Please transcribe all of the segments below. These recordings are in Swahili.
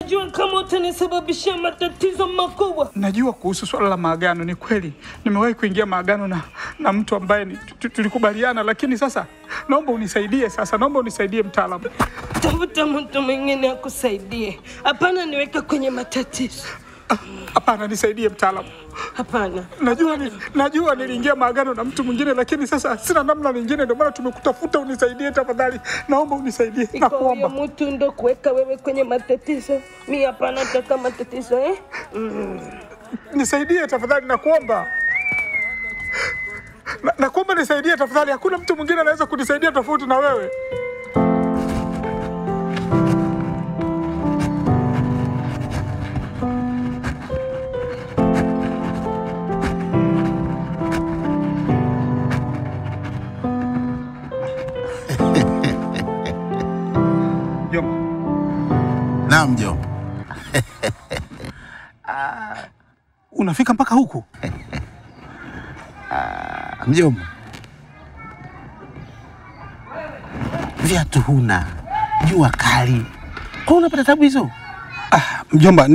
Najua kama utanisababishia matatizo makubwa. Najua kuhusu swala la maagano, ni kweli. Nimewahi kuingia maagano na mtu ambaye tulikubaliana, lakini sasa naomba unisaidie sasa. Naomba unisaidie mtaalamu. Tafuta mtu mwingine akusaidie. Hapana niweka kwenye matatizo. Hapana, nisaidie mtaalamu. Hapana. Najua niliingia maagano na mtu mwingine, lakini sasa sina namna nyingine, ndio maana tumekutafuta unisaidie tafadhali. Naomba unisaidie na kuomba. Iko mtu ndo kuweka wewe kwenye matatizo. Mimi hapana nataka matatizo Nisaidie tafadhali na kuomba. Na kuomba nisaidie tafadhali. Hakuna mtu mwingine anaweza kunisaidia tofauti na wewe. Naam mjomba. Unafika mpaka huku? Mjomba. Viatu huna. Jua kali. Kwa unapata tabu hizo? Mjomba,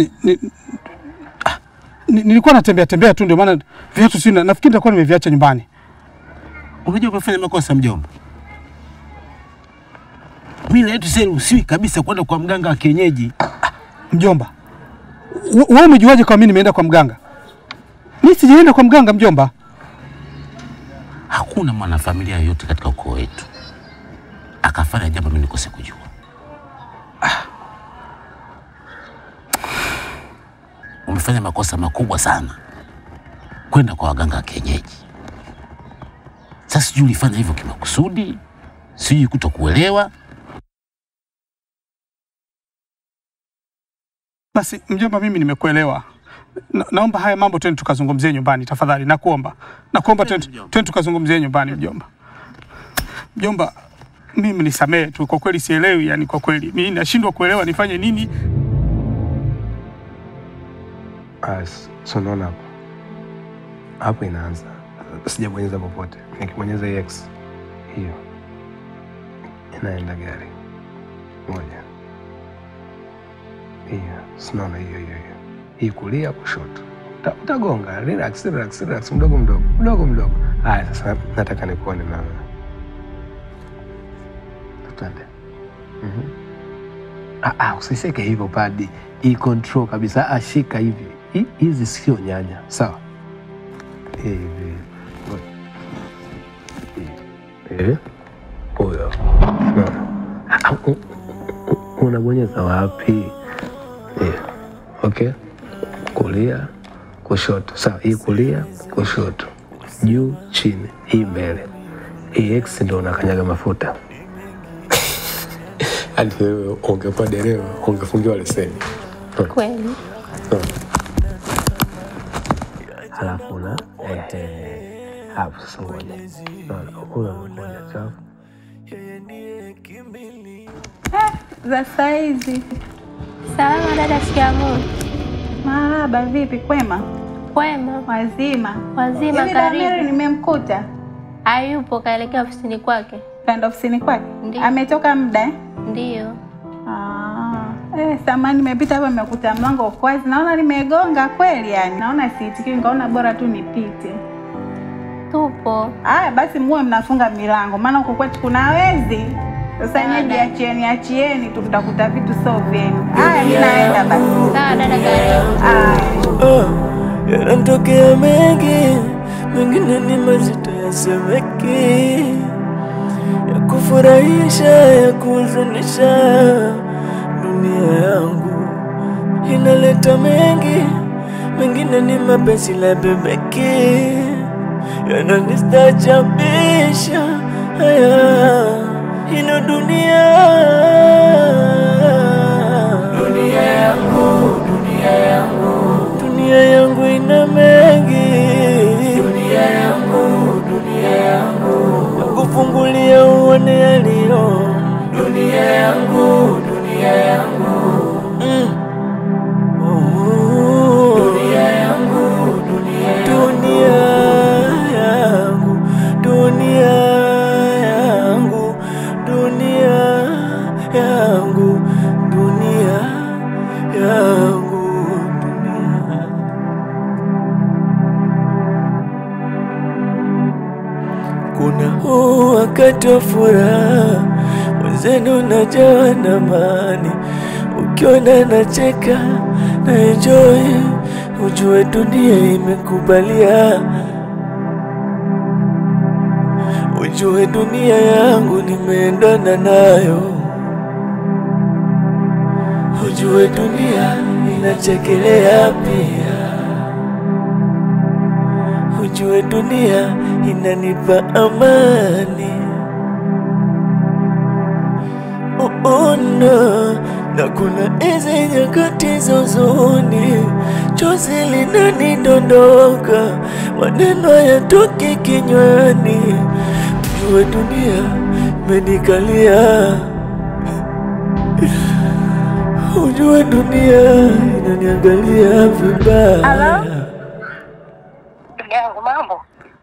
nilikuwa natembea tu, ndio maana viatu sina. Nafikiri nitakuwa nimeviacha nyumbani. Unajua umefanya makosa mjomba. Mimi letu sasa usiwi kabisa kwenda kwa mganga wa kienyeji. Mjomba, wewe umejuaje kwa mimi nimeenda kwa mganga? Mimi sijaenda kwa mganga mjomba. Hakuna mwanafamilia yote katika ukoo wetu akafanya jambo mimi nikose kujua. Umefanya makosa makubwa sana kwenda kwa waganga wa kienyeji. Sasa sijui ulifanya hivyo kimakusudi, sijui kutokuelewa. Basi mjomba, mimi nimekuelewa. Naomba haya mambo twende tukazungumzie nyumbani tafadhali, nakuomba. Nakuomba twende tukazungumzie nyumbani mjomba. Mjomba, mimi nisamee tu, kwa kweli sielewi, yani kwa kweli mimi nashindwa kuelewa nifanye nini. So naona hapo inaanza. Sijabonyeza popote. Nikibonyeza X hiyo inaenda gari moja. Hiyo, sinaona hiyo. Hii kulia kushoto. Utagonga, relax, mdogo. Haya sasa nataka nikuone na wewe. Tutende. Usiseke hivyo padi. Hii control kabisa. Ashika hivi. Hizi sio nyanya. Sawa. Hivi. Oyo. Unabonyeza wapi? Okay. Kulia, kushoto. Sawa, hii kulia, kushoto. Juu, chini, hii mbele. Hii X ndio unakanyaga mafuta. Hadi wewe ungekuwa dereva, ungefungiwa leseni. Kweli. Halafu na hapo sasa ngoja. Huyo mmoja chafu. Za saizi. Salama dada, shikamoo. Marahaba, vipi kwema? Kwema. Wazima. Wazima, karibu. Nimemkuta. Hayupo, kaelekea ofisini kwake. Kaenda ofisini kwake? Ndiyo. Ametoka muda? Ndiyo. Samani nimepita hapa nimekuta mlango uko wazi. Naona nimegonga kweli yani. Naona siitiki, nikaona bora tu nipite. Tupo. Basi muwe mnafunga milango maana huko kwetu kuna wezi. Sasa nyewe achieni tutakuta vitu sio vyenu. Mimi naenda basi. Sawa dada, karibu. Yanatokea mengi, mengine ni mazito yasemeki, ya kufurahisha, ya kuhuzunisha. Dunia yangu inaleta mengi, mengine ni mapenzi la bebeki, yananistaajabisha. Haya ino dunia yangu ina mengi. Dunia yangu kufungulia uone yaliyo. Dunia yangu yangu yangu dunia. Kuna huu wakati wa furaha, mwenzenu najawa na amani. Ukiona nacheka na enjoy, ujue dunia imekubalia. Ujue dunia yangu nimeendana nayo. Ujue dunia inachekelea pia. Ujue dunia inanipa amani. Oh no, na kuna hizi nyakati za huzuni, chozi linanidondoka, maneno hayatoki kinywani. Ujue dunia imenikalia. Ujue dunia inaniangalia vibaya. Hello? Yangu mambo?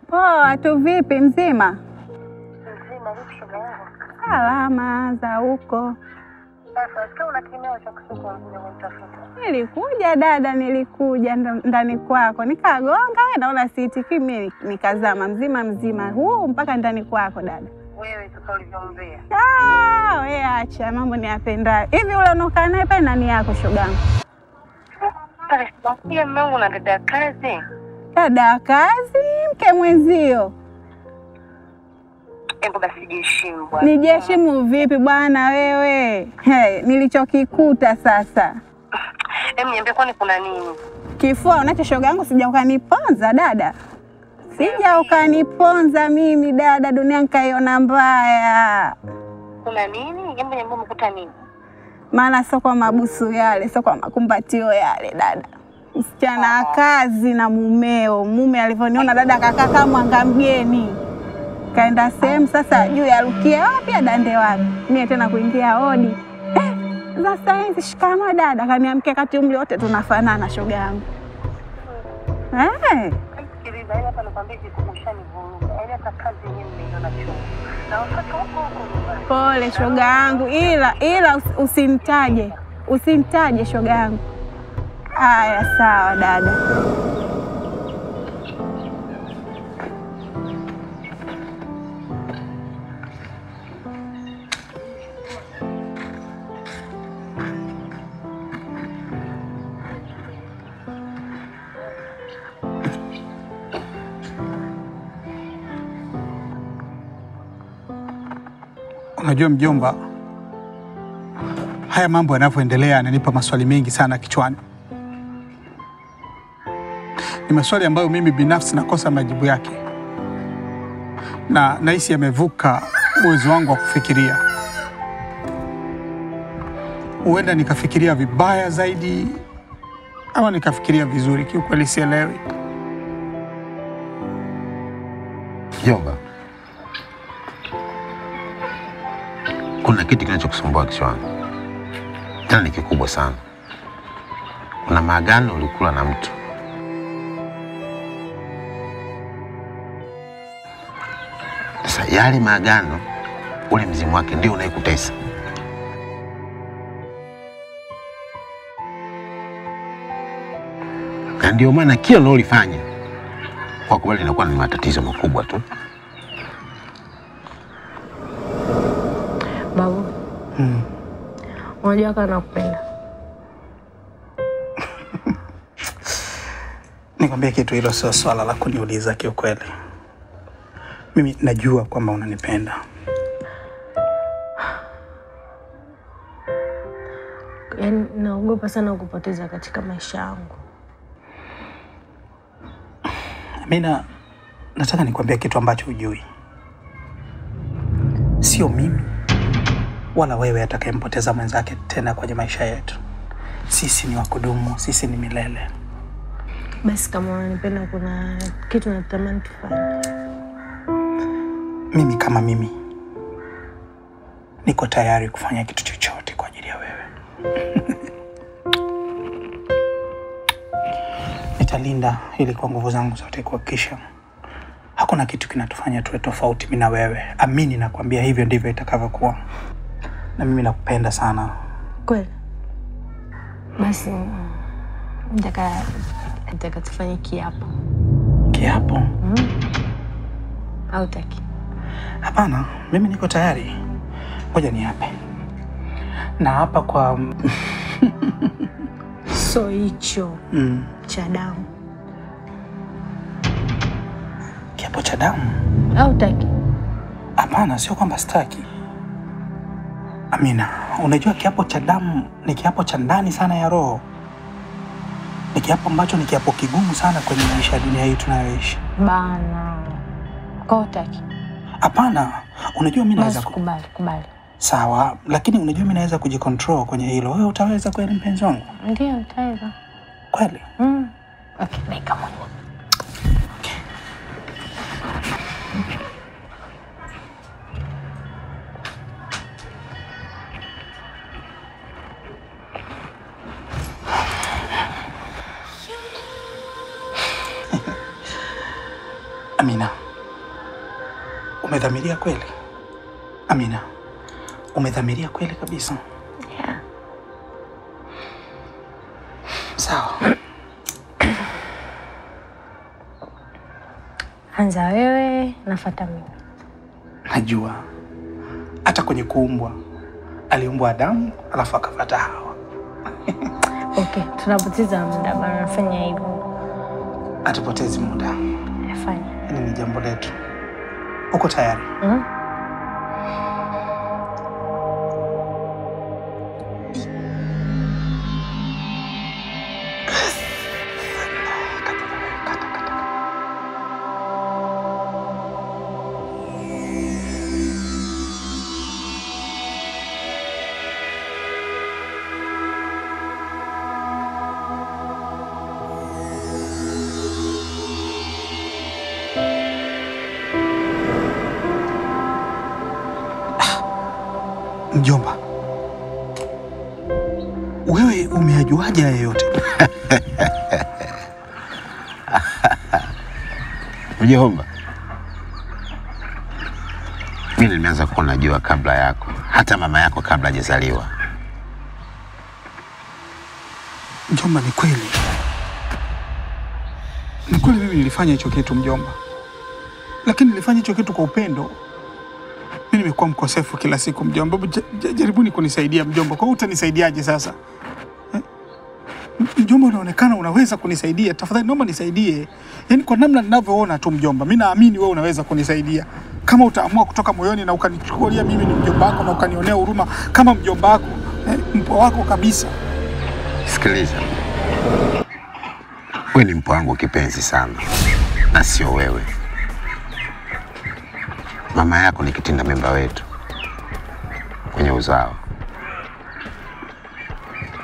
Poa, tu vipi mzima? Mzima vipi shoga yangu? Salama za huko. Sasa sio una kimeo cha kusuka mzima kunitafuta. Nilikuja dada, nilikuja ndani kwako. Nikagonga, naona siitiki mimi, nikazama mzima huu mpaka ndani kwako dada. Wewe sasa ulivyombea. Wewe acha mambo niyapenda. Hivi ule unokaa naye pale nani yako shogangu? Pale sikia mwangu na dada kazi. Dada kazi, mke mwenzio. Hebu basi jiheshimu bwana. Nijiheshimu vipi bwana wewe? Nilichokikuta sasa. Niambie kwani kuna nini? Kifua unacho shogangu, sija ukaniponza dada. Sija ukaniponza mimi dada, dunia nikaiona mbaya. Kuna nini? Niambie umekuta nini? Maana sio kwa mabusu yale, sio kwa makumbatio yale dada. Msichana kazi na mumeo. Mume alivyoniona dada kakaa kama mwanga mgeni. Kaenda sehemu sasa juu ya rukia wapi adande wapi. Mimi tena kuingia hodi. Sasa hivi shikama dada, kaniamkia kati umri wote tunafanana shoga yangu. Sikiliza, hapa nakwambia kikukushani vuruga. Hata kazi yenyewe nimeiona chuo. Na watoto huko. Pole shoga yangu, ila usinitaje shoga yangu. Haya sawa dada. Unajua mjomba, haya mambo yanavyoendelea yananipa maswali mengi sana kichwani. Ni maswali ambayo mimi binafsi nakosa majibu yake. Na nahisi yamevuka uwezo wangu wa kufikiria. Huenda nikafikiria vibaya zaidi ama nikafikiria vizuri, kiukweli sielewi. Mjomba, kuna kitu kinachokusumbua kichwani. Tena ni kikubwa sana. Kuna maagano ulikula na mtu. Sasa yale maagano, ule mzimu wake ndio unayekutesa. Na ndio maana kila unalofanya kwa kweli inakuwa ni matatizo makubwa tu. Babu. Unajua kana nakupenda. Nikwambia kitu, hilo sio swala la kuniuliza kiukweli. Mimi najua kwamba unanipenda. Yaani naogopa sana kupoteza katika maisha yangu. Amina, nataka nikwambie kitu ambacho hujui. Sio mimi wala wewe atakayempoteza mwenzake tena kwenye maisha yetu. Sisi ni wa kudumu, sisi ni milele. Basi kama unanipenda, kuna kitu natamani tufanye. Mimi kama mimi niko tayari kufanya kitu chochote kwa ajili ya wewe. Nitalinda ili kwa nguvu zangu zote kuhakikisha hakuna kitu kinatufanya tuwe tofauti mimi na wewe. Amini nakwambia, hivyo ndivyo itakavyokuwa. Na mimi nakupenda sana. Kweli? Basi nataka tufanye kiapo. Kiapo? Au taki? Hapana, mimi niko tayari. Ngoja niape. Na hapa kwa So hicho cha damu. Kiapo cha damu? Au taki? Hapana, sio kwamba sitaki. Amina, unajua kiapo cha damu ni kiapo cha ndani sana ya roho. Ni kiapo ambacho ni kiapo kigumu sana kwenye maisha ya dunia hii tunayoishi. Bana. Kwa taki? Hapana, unajua mimi naweza kubali. Sawa, lakini unajua mimi naweza kujicontrol kwenye hilo. Wewe utaweza kweli mpenzi wangu? Ndio, utaweza. Kweli? Okay, dakika moja. Okay. Amina, umedhamiria kweli? Amina, umedhamiria kweli kabisa? Yeah. Sawa. Anza wewe, nafuata mimi. Najua hata kwenye kuumbwa aliumbwa Adamu alafu akafuata Hawa. Okay, tunapoteza muda bana, nafanya hivyo. Atupotezi muda. Fanya. Hili ni jambo letu. Uko tayari? Mjomba, wewe umeajuaje haya yote? Mjomba, mimi nimeanza kuwa najua kabla yako, hata mama yako kabla hajazaliwa. Mjomba, ni kweli. Ni kweli mimi nilifanya hicho kitu mjomba. Lakini nilifanya hicho kitu kwa upendo. Mimi nimekuwa mkosefu kila siku mjomba. Jaribuni kunisaidia mjomba. Kwa utanisaidiaje sasa? Mjomba, unaonekana unaweza kunisaidia. Tafadhali naomba nisaidie. Yaani kwa namna ninavyoona tu mjomba, mimi naamini wewe unaweza kunisaidia. Kama utaamua kutoka moyoni na ukanichukulia mimi ni mjomba wako na ukanionea huruma kama mjomba wako, mpwa wako kabisa. Sikiliza. Wewe ni mpwa wangu kipenzi sana. Na sio wewe. Mama yako ni kitinda mimba wetu kwenye uzao.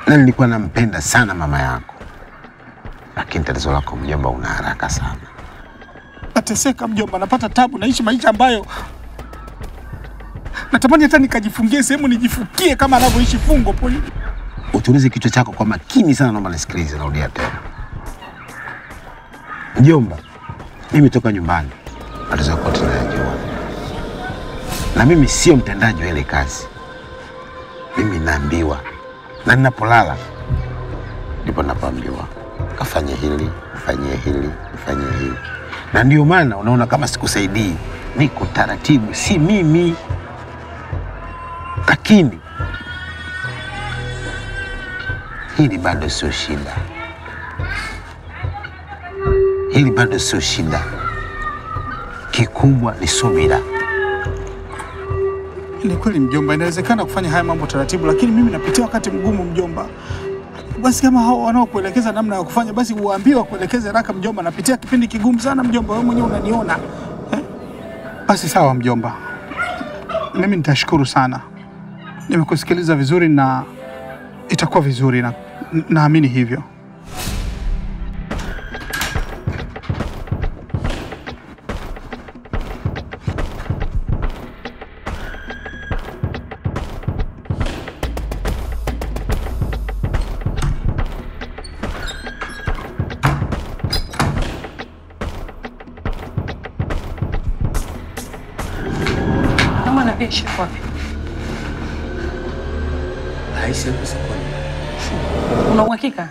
Na nilikuwa nampenda sana mama yako. Lakini tatizo lako mjomba, una haraka sana. Nateseka mjomba, napata tabu, naishi maisha ambayo natamani hata nikajifungie sehemu nijifukie kama anavyoishi fungo poli. Utulize kichwa chako kwa makini sana, naomba nisikilize, narudia tena. Mjomba, mimi toka nyumbani, matatizo yako tunayajua. Na mimi sio mtendaji wa ile kazi. Mimi naambiwa. Na ninapolala ndipo napoambiwa, kafanye hili, fanyie hili, fanyie hili. Na ndio maana unaona kama sikusaidii. Niko taratibu, si mimi. Lakini hili bado sio shida. Hili bado sio shida. Kikubwa ni subira. Ni kweli mjomba, inawezekana kufanya haya mambo taratibu, lakini mimi napitia wakati mgumu mjomba. Basi kama hao wanaokuelekeza namna ya kufanya, basi uambiwe kuelekeza haraka mjomba. Napitia kipindi kigumu sana mjomba, wewe mwenyewe unaniona. Basi sawa mjomba. Mimi nitashukuru sana. Nimekusikiliza vizuri na itakuwa vizuri, na naamini hivyo. Aisha wapi? Aisha yuko sokoni. Una uhakika?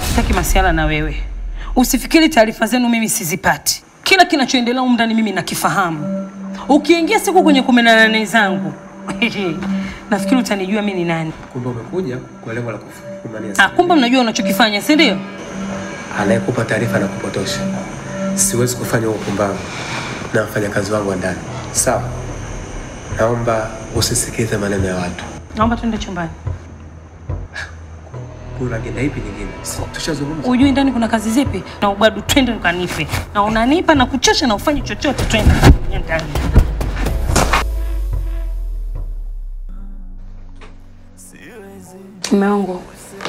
Sitaki masiala na wewe. Usifikiri taarifa zenu mimi sizipati. Kila kinachoendelea huko ndani mimi nakifahamu. Ukiingia siku kwenye 18 zangu, nafikiri utanijua mimi ni nani. Kumbe umekuja kwa lengo la kufumania. Kumbe mnajua unachokifanya, si ndio? Anayekupa taarifa na kupotosha. Siwezi kufanya upumbavu na wafanyakazi wangu ndani. Sawa? Naomba usisikize maneno ya watu. Naomba tuende chumbani. Kuna agenda ipi nyingine? Tushazungumza. Ujui ndani kuna kazi zipi? Na ubadu twende ukanipe. Na unanipa na kuchosha na ufanye chochote, twende ndani. Mume wangu.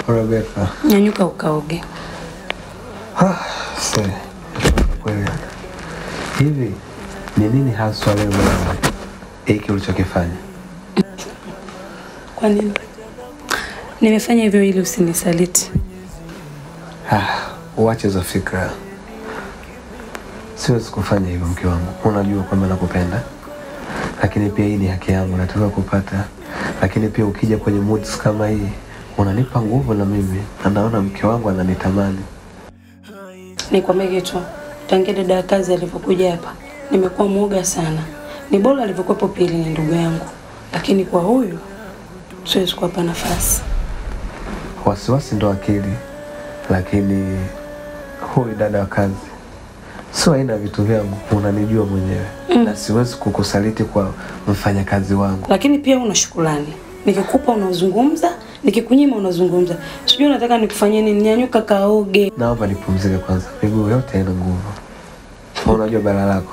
Rebecca. Nyanyuka ukaoge. Sorry. Kweli. Hivi ni nini haswa leo mwana? Hiki ulichokifanya? Kwa nini? Nimefanya hivyo ili usinisaliti. Uache hizo fikra. Siwezi kufanya hivyo mke wangu. Unajua kwamba nakupenda. Lakini pia hii ni haki yangu, nataka kupata. Lakini pia ukija kwenye moods kama hii, unanipa nguvu na mimi. Na naona mke wangu ananitamani. Nikwambie kitu. Tangia dada ya kazi alipokuja hapa, nimekuwa mwoga sana. Ni bora alivyokuwepo Pili ni ndugu yangu. Lakini kwa huyu siwezi kuwapa nafasi. Wasiwasi ndo akili, lakini huyu dada wa kazi sio aina vitu vyangu, unanijua mwenyewe. Na siwezi kukusaliti kwa mfanyakazi wangu. Lakini pia una shukrani. Nikikupa unazungumza, nikikunyima unazungumza. Sijui unataka nikufanyie nini? Nyanyuka kaoge. Naomba nipumzike kwanza. Miguu yote haina nguvu. Unajua bala lako.